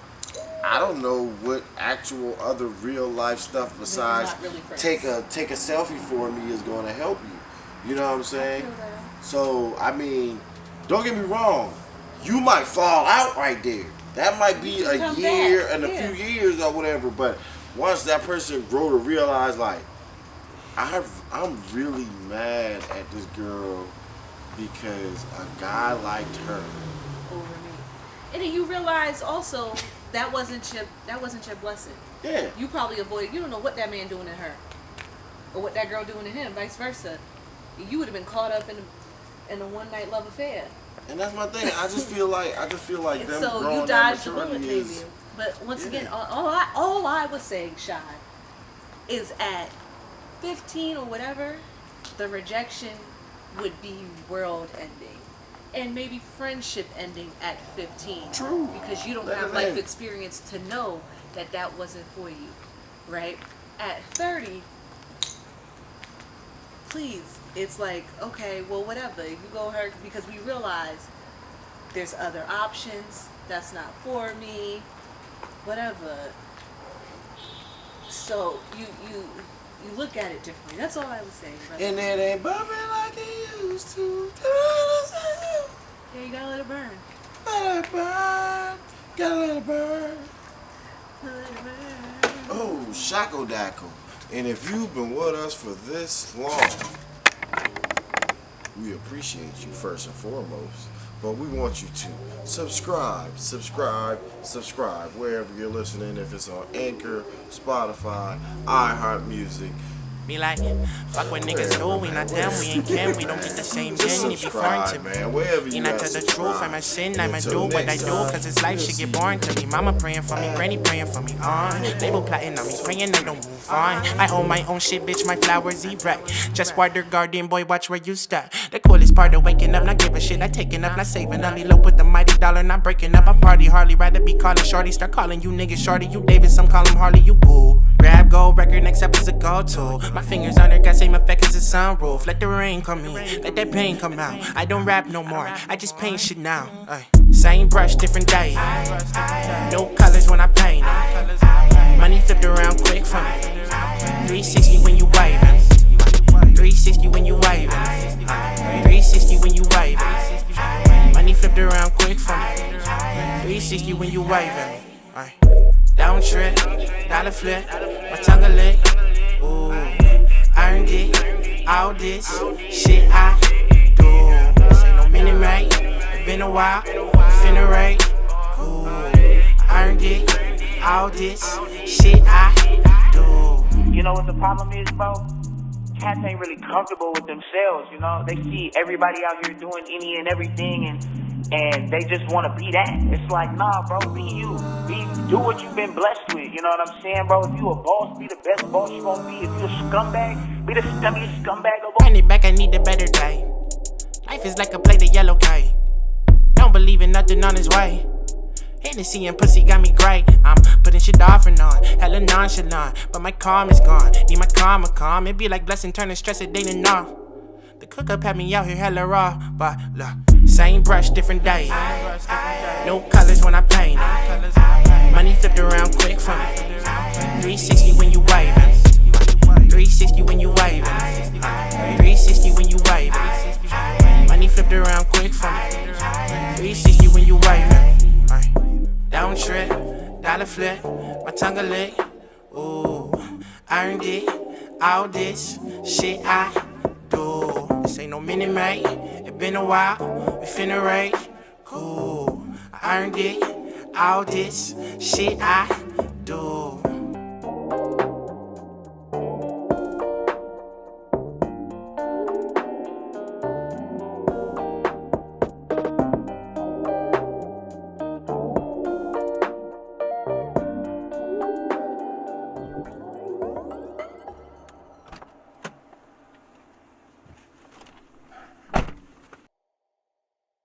I don't know what actual other real life stuff besides really take a selfie for me is going to help you. You know what I'm saying? So I mean, don't get me wrong, you might fall out right there. That might be a year and a few years or whatever. But once that person grow to realize, like, I'm really mad at this girl because a guy liked her over me, and then you realize also that wasn't your blessing. Yeah. You probably avoided. You don't know what that man doing to her, or what that girl doing to him, vice versa. You would have been caught up in a one night love affair. And that's my thing. I just feel like them so growing you dodged the maturity bullet, is. maybe. But once again, all I was saying, Shad, is at 15 or whatever, the rejection would be world ending, and maybe friendship ending at 15. True. Because you don't have life experience to know that that wasn't for you, right? At 30, please, it's like, okay, well, whatever. You go hurt because we realize there's other options. That's not for me. Whatever. So you look at it differently. That's all I was saying. Brother. And it ain't bumping like it used to. Yeah, you gotta let it burn. Let it burn. Gotta let it burn. Let it burn. Oh, Shackle Dackle. And if you've been with us for this long, we appreciate you first and foremost. But we want you to subscribe, wherever you're listening. If it's on Anchor, Spotify, iHeartMusic. Be like, fuck what niggas do, we not them, we ain't can, we don't get the same Just gen, you be foreign to subscribe, me. man, wherever you Not at, tell the truth, I'm a sin, I'ma Until do what I next do, time. cause this life should get boring to me. Mama praying for me, granny praying for me, label plotting on me, praying they don't move on. I own my own shit, bitch, my flowers erect. Just water garden, boy, watch where you start. The coolest part of waking up, not give a shit, not taking up, not saving up. Elope with the mighty dollar, not breaking up. I party hardly, rather be calling shorty, start calling you niggas shorty, you David, some call him Harley, you boo. Grab gold record, next up is a go-to. My fingers on her, got same effect as a sunroof. Let the rain come in, let that pain come out. I don't rap no more, I just paint shit now. Same brush, different day. No colors when I paint. Money flipped around quick for me. 360 when you waving. 360 when you waving. 360 when you waving. Money flipped around quick for me. 360 when you waving. Down trip, dollar flip, my tongue a lick. Ooh, earned it, all this shit I do. This ain't no minute, mate. It's been a while, finna rate. Ooh, earned it, all this shit I do. You know what the problem is, bro? Cats ain't really comfortable with themselves, you know? They see everybody out here doing any and everything, and and they just want to be that. It's like, nah, bro, be you. Do what you've been blessed with. You know what I'm saying, bro? If you a boss, be the best boss you gonna be. If you a scumbag, be the scummiest scumbag of all. Turn it back, I need a better day. Life is like a plate of yellow cake. Don't believe in nothing on his way. Hennessy and pussy got me great. I'm putting shit off and on, hella nonchalant, but my calm is gone. Need my karma calm. It be like blessing turning stress a dating off. The cook up had me out here hella raw, but look, same brush, different day. No colors when I paint it. Money flipped around quick for me. 360 when you waving. 360 when you waving. 360 when you waving. Money flipped around quick for me. 360 when you waving. Don't trip, dollar flip, my tongue a lick. Ooh, I earned it, all this shit I do. This ain't no minute, mate. It been a while, we finna rage. Cool, I earned it, all this shit I